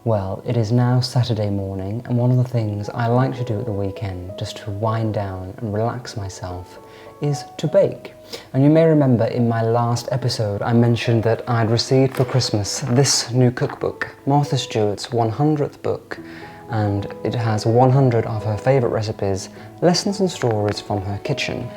Well, it is now Saturday morning, and one of the things I like to do at the weekend, just to wind down and relax myself, is to bake. And you may remember in my last episode I mentioned that I'd received for Christmas this new cookbook, Martha Stewart's 100th book, and it has 100 of her favourite recipes, lessons and stories from her kitchen.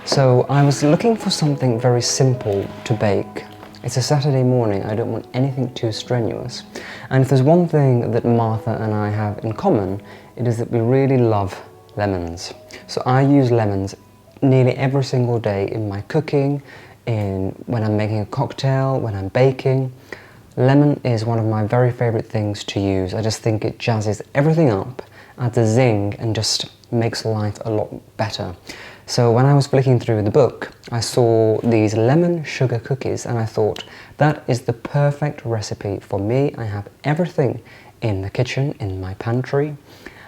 So I was looking for something very simple to bake. It's a Saturday morning, I don't want anything too strenuous. And if there's one thing that Martha and I have in common, it is that we really love lemons. So I use lemons nearly every single day in my cooking, when I'm making a cocktail, when I'm baking. Lemon is one of my very favourite things to use. I just think it jazzes everything up, adds a zing, and just makes life a lot better. So when I was flicking through the book, I saw these lemon sugar cookies and I thought, that is the perfect recipe for me. I have everything in the kitchen, in my pantry,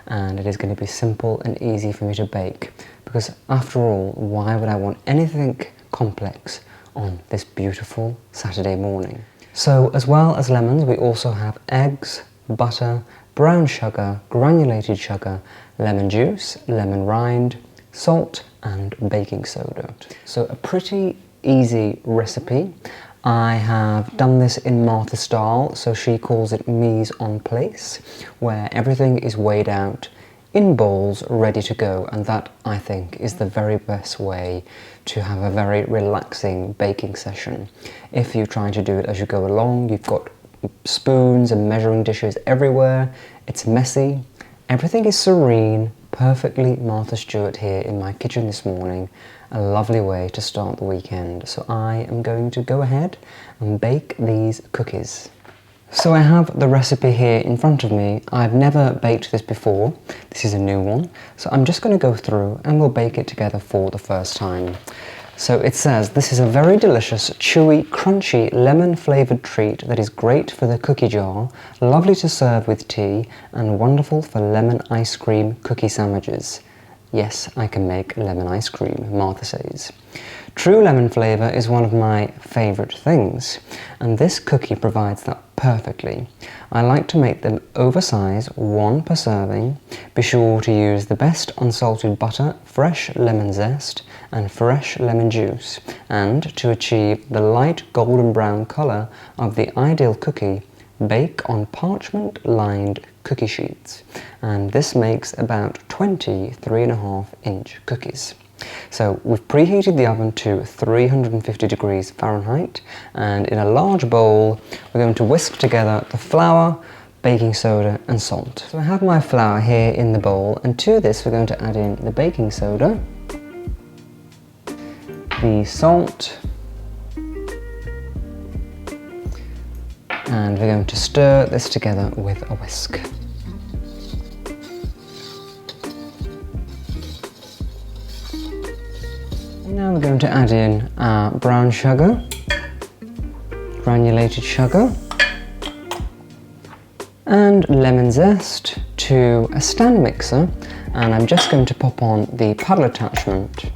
and it is going to be simple and easy for me to bake. Because after all, why would I want anything complex on this beautiful Saturday morning? So as well as lemons, we also have eggs, butter, brown sugar, granulated sugar, lemon juice, lemon rind, salt and baking soda. So a pretty easy recipe. I have done this in Martha style, so she calls it mise en place, where everything is weighed out in bowls ready to go, and that I think is the very best way to have a very relaxing baking session. If you're trying to do it as you go along, you've got spoons and measuring dishes everywhere, it's messy, everything is serene, perfectly Martha Stewart here in my kitchen this morning. A lovely way to start the weekend. So I am going to go ahead and bake these cookies. So I have the recipe here in front of me. I've never baked this before. This is a new one. So I'm just going to go through and we'll bake it together for the first time. So it says, this is a very delicious, chewy, crunchy, lemon-flavoured treat that is great for the cookie jar, lovely to serve with tea, and wonderful for lemon ice cream cookie sandwiches. Yes, I can make lemon ice cream, Martha says. True lemon flavour is one of my favourite things, and this cookie provides that perfectly. I like to make them oversized, one per serving. Be sure to use the best unsalted butter, fresh lemon zest, and fresh lemon juice. And to achieve the light golden brown colour of the ideal cookie, bake on parchment-lined cookie sheets. And this makes about 20 3.5-inch cookies. So we've preheated the oven to 350 degrees Fahrenheit, and in a large bowl we're going to whisk together the flour, baking soda and salt. So I have my flour here in the bowl, and to this we're going to add in the baking soda, the salt, and we're going to stir this together with a whisk. Now we're going to add in our brown sugar, granulated sugar, and lemon zest to a stand mixer, and I'm just going to pop on the paddle attachment.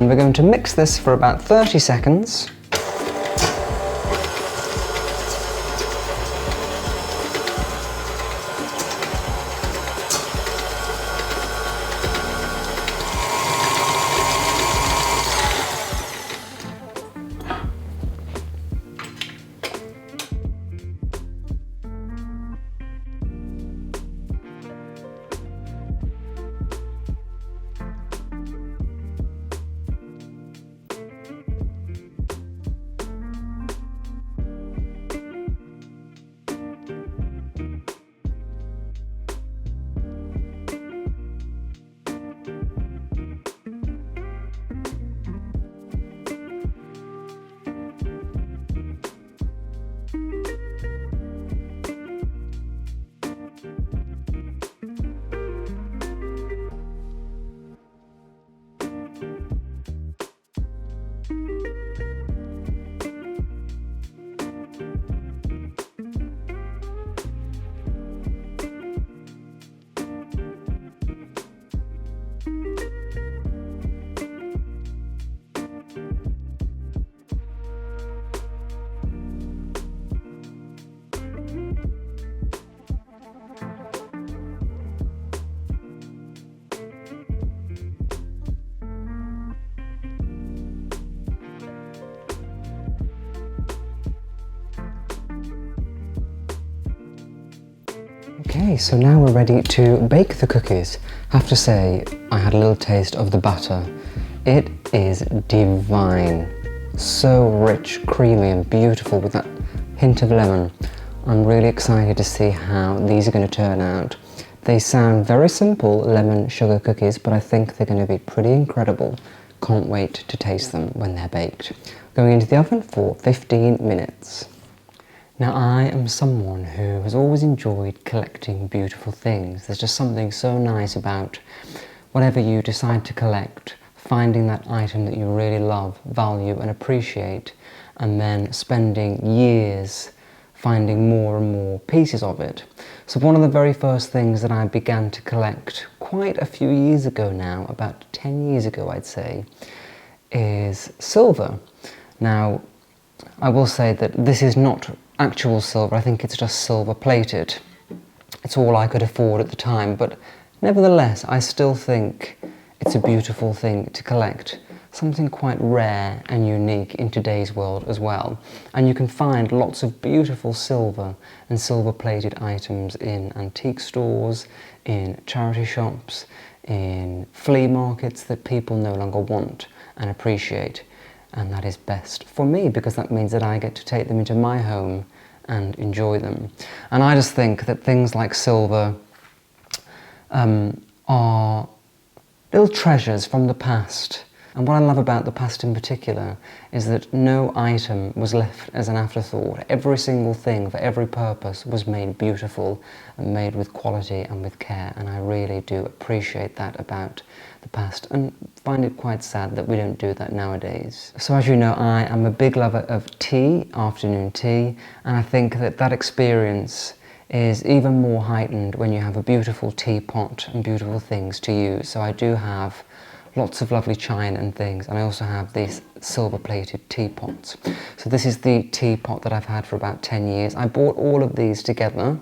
And we're going to mix this for about 30 seconds. Okay, so now we're ready to bake the cookies. I have to say, I had a little taste of the batter. It is divine. So rich, creamy and beautiful with that hint of lemon. I'm really excited to see how these are going to turn out. They sound very simple lemon sugar cookies, but I think they're going to be pretty incredible. Can't wait to taste them when they're baked. Going into the oven for 15 minutes. Now, I am someone who has always enjoyed collecting beautiful things. There's just something so nice about whatever you decide to collect, finding that item that you really love, value and appreciate, and then spending years finding more and more pieces of it. So one of the very first things that I began to collect quite a few years ago now, about 10 years ago I'd say, is silver. Now, I will say that this is not actual silver, I think it's just silver plated. It's all I could afford at the time, but nevertheless I still think it's a beautiful thing to collect. Something quite rare and unique in today's world as well. And you can find lots of beautiful silver and silver plated items in antique stores, in charity shops, in flea markets that people no longer want and appreciate. And that is best for me because that means that I get to take them into my home and enjoy them. And I just think that things like silver are little treasures from the past. And what I love about the past in particular is that no item was left as an afterthought. Every single thing for every purpose was made beautiful and made with quality and with care. And I really do appreciate that about the past and find it quite sad that we don't do that nowadays. So as you know, I am a big lover of tea, afternoon tea, and I think that that experience is even more heightened when you have a beautiful teapot and beautiful things to use. So I do have lots of lovely china and things, and I also have these silver plated teapots. So this is the teapot that I've had for about 10 years. I bought all of these together.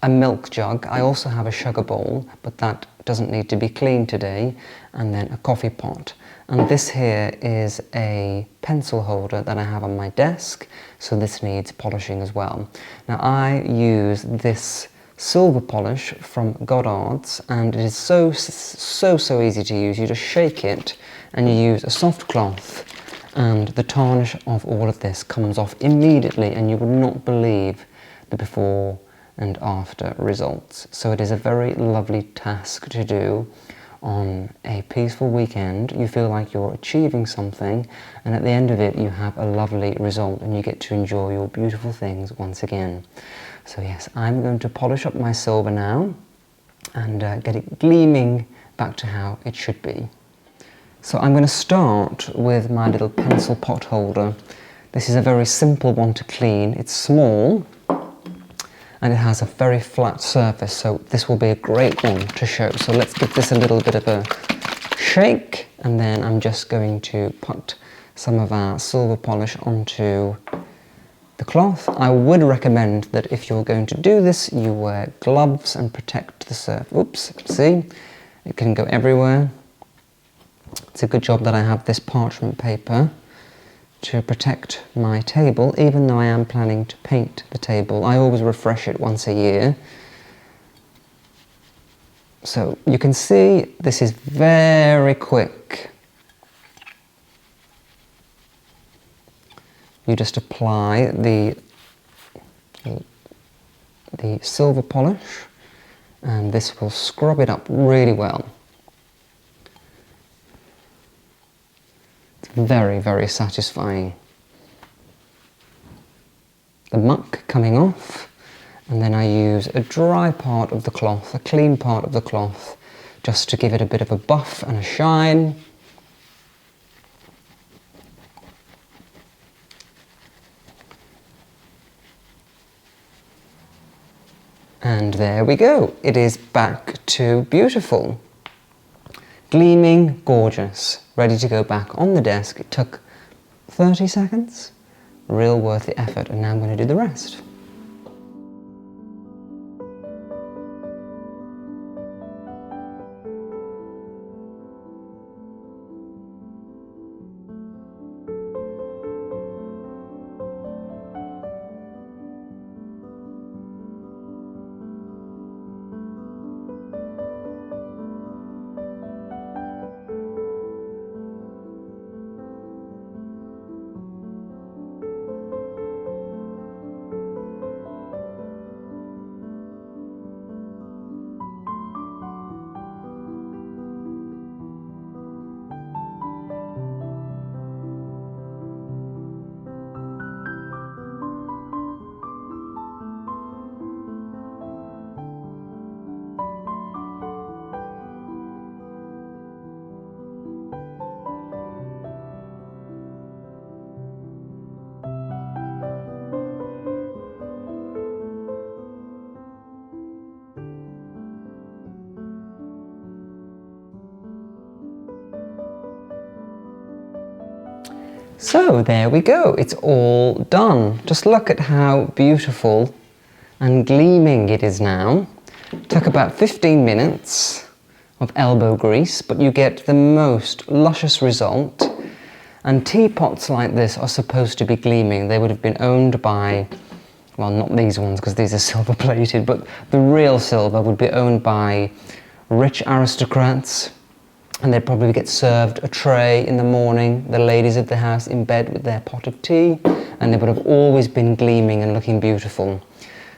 A milk jug, I also have a sugar bowl, but that doesn't need to be cleaned today, and then a coffee pot. And this here is a pencil holder that I have on my desk, so this needs polishing as well. Now I use this silver polish from Goddard's, and it is so easy to use. You just shake it and you use a soft cloth and the tarnish of all of this comes off immediately, and you would not believe the before and after results. So it is a very lovely task to do on a peaceful weekend. You feel like you're achieving something, and at the end of it you have a lovely result and you get to enjoy your beautiful things once again. So yes, I'm going to polish up my silver now and get it gleaming back to how it should be. So I'm going to start with my little pencil pot holder. This is a very simple one to clean. It's small and it has a very flat surface, so this will be a great one to show. So let's give this a little bit of a shake, and then I'm just going to put some of our silver polish onto the cloth. I would recommend that if you're going to do this, you wear gloves and protect the surface. Oops, see? It can go everywhere. It's a good job that I have this parchment paper to protect my table, even though I am planning to paint the table. I always refresh it once a year. So you can see this is very quick. You just apply the silver polish and this will scrub it up really well. It's very, very satisfying. The muck coming off, and then I use a dry part of the cloth, a clean part of the cloth, just to give it a bit of a buff and a shine. And there we go. It is back to beautiful. Gleaming, gorgeous, ready to go back on the desk. It took 30 seconds. Real worth the effort, and now I'm going to do the rest. So there we go, it's all done. Just look at how beautiful and gleaming it is now. Took about 15 minutes of elbow grease, but you get the most luscious result. And teapots like this are supposed to be gleaming. They would have been owned by, well, not these ones because these are silver plated, but the real silver would be owned by rich aristocrats, and they'd probably get served a tray in the morning, the ladies of the house in bed with their pot of tea, and they would have always been gleaming and looking beautiful.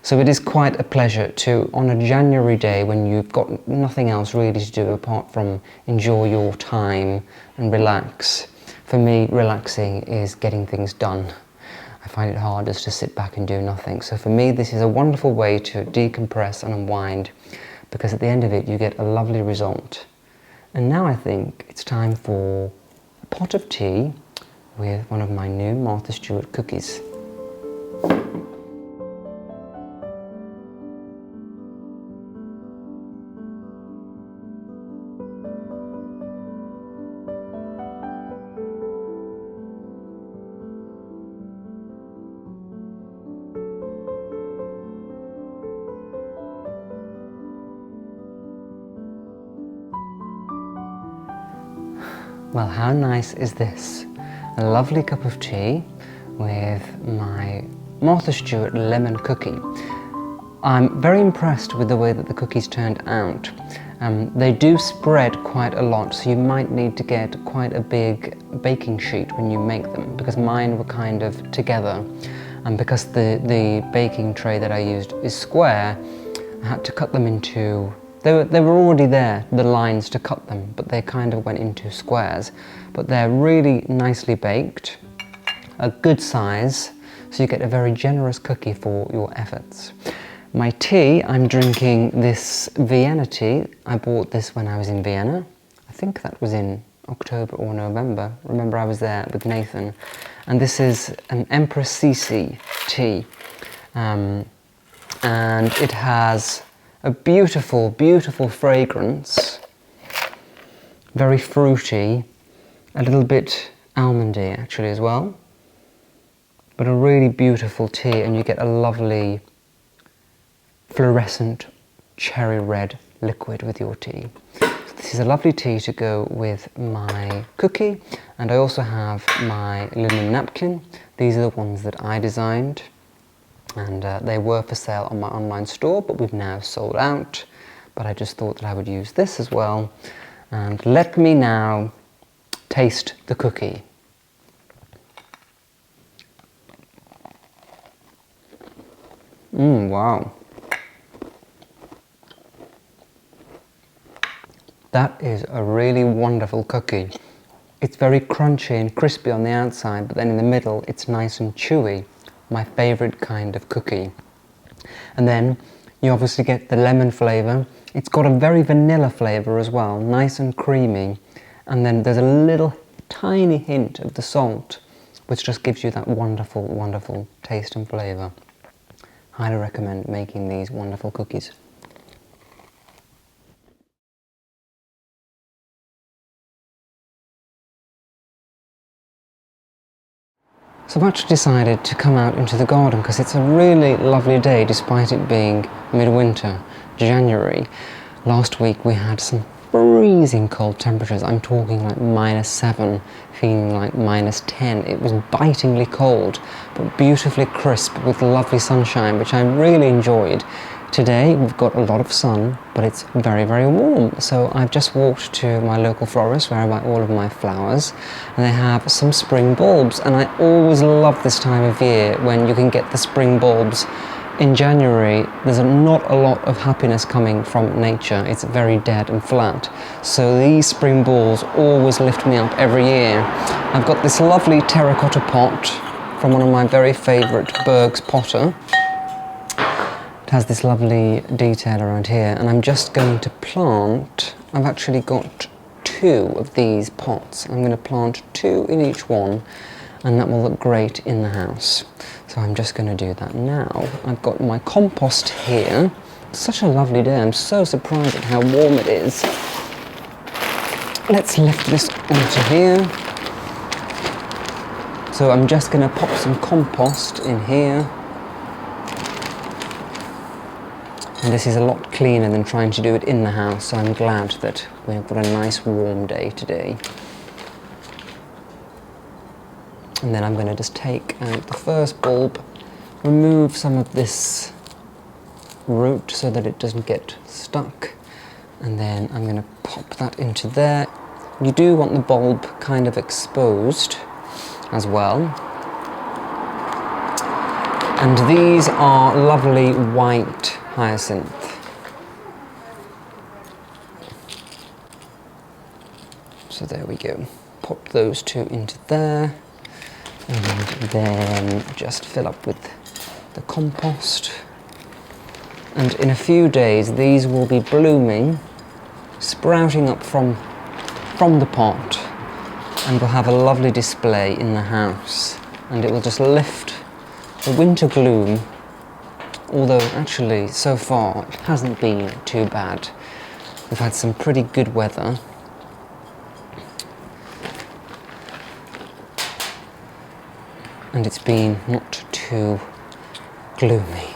So it is quite a pleasure to, on a January day when you've got nothing else really to do apart from enjoy your time and relax. For me, relaxing is getting things done. I find it hard just to sit back and do nothing. So for me, this is a wonderful way to decompress and unwind, because at the end of it, you get a lovely result. And now I think it's time for a pot of tea with one of my new Martha Stewart cookies. Well, how nice is this? A lovely cup of tea with my Martha Stewart lemon cookie. I'm very impressed with the way that the cookies turned out. They do spread quite a lot, so you might need to get quite a big baking sheet when you make them, because mine were kind of together. And because the baking tray that I used is square, I had to cut them into, they were already there, the lines to cut them, but they kind of went into squares. But they're really nicely baked, a good size, so you get a very generous cookie for your efforts. My tea, I'm drinking this Vienna tea. I bought this when I was in Vienna. I think that was in October or November. Remember, I was there with Nathan. And this is an Empress Sisi tea. And it has a beautiful, beautiful fragrance. Very fruity, a little bit almondy actually as well. But a really beautiful tea, and you get a lovely fluorescent cherry red liquid with your tea. So this is a lovely tea to go with my cookie, and I also have my linen napkin. These are the ones that I designed, and they were for sale on my online store, but we've now sold out. But I just thought that I would use this as well. And let me now taste the cookie. Wow. That is a really wonderful cookie. It's very crunchy and crispy on the outside, but then in the middle it's nice and chewy. My favourite kind of cookie. And then you obviously get the lemon flavour. It's got a very vanilla flavour as well, nice and creamy. And then there's a little tiny hint of the salt, which just gives you that wonderful, wonderful taste and flavour. Highly recommend making these wonderful cookies. So I've actually decided to come out into the garden because it's a really lovely day despite it being midwinter, January. Last week we had some freezing cold temperatures. I'm talking like -7, feeling like -10. It was bitingly cold, but beautifully crisp with lovely sunshine, which I really enjoyed. Today we've got a lot of sun, but it's very, very warm. So I've just walked to my local florist where I buy all of my flowers, and they have some spring bulbs, and I always love this time of year when you can get the spring bulbs. In January, there's not a lot of happiness coming from nature. It's very dead and flat. So these spring bulbs always lift me up every year. I've got this lovely terracotta pot from one of my very favourite Berg's potter. It has this lovely detail around here, and I'm just going to plant, I've actually got 2 of these pots. I'm going to plant 2 in each one, and that will look great in the house. So I'm just going to do that now. I've got my compost here. It's such a lovely day. I'm so surprised at how warm it is. Let's lift this onto here. So I'm just going to pop some compost in here. And this is a lot cleaner than trying to do it in the house, so I'm glad that we've got a nice warm day today. And then I'm going to just take out the first bulb, remove some of this root so that it doesn't get stuck, and then I'm going to pop that into there. You do want the bulb kind of exposed as well. And these are lovely white hyacinth. So there we go. Pop those two into there, and then just fill up with the compost. And in a few days these will be blooming, sprouting up from the pot, and we'll have a lovely display in the house, and it will just lift the winter gloom. Although actually so far it hasn't been too bad. We've had some pretty good weather. And it's been not too gloomy.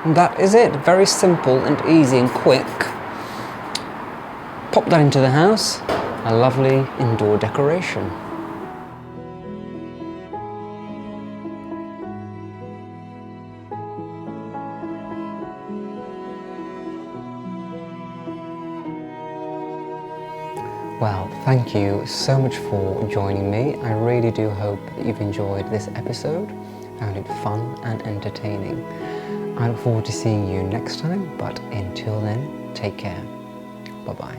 And that is it. Very simple and easy and quick. Pop that into the house. A lovely indoor decoration. Well, thank you so much for joining me. I really do hope that you've enjoyed this episode, found it fun and entertaining. I look forward to seeing you next time, but until then, take care. Bye-bye.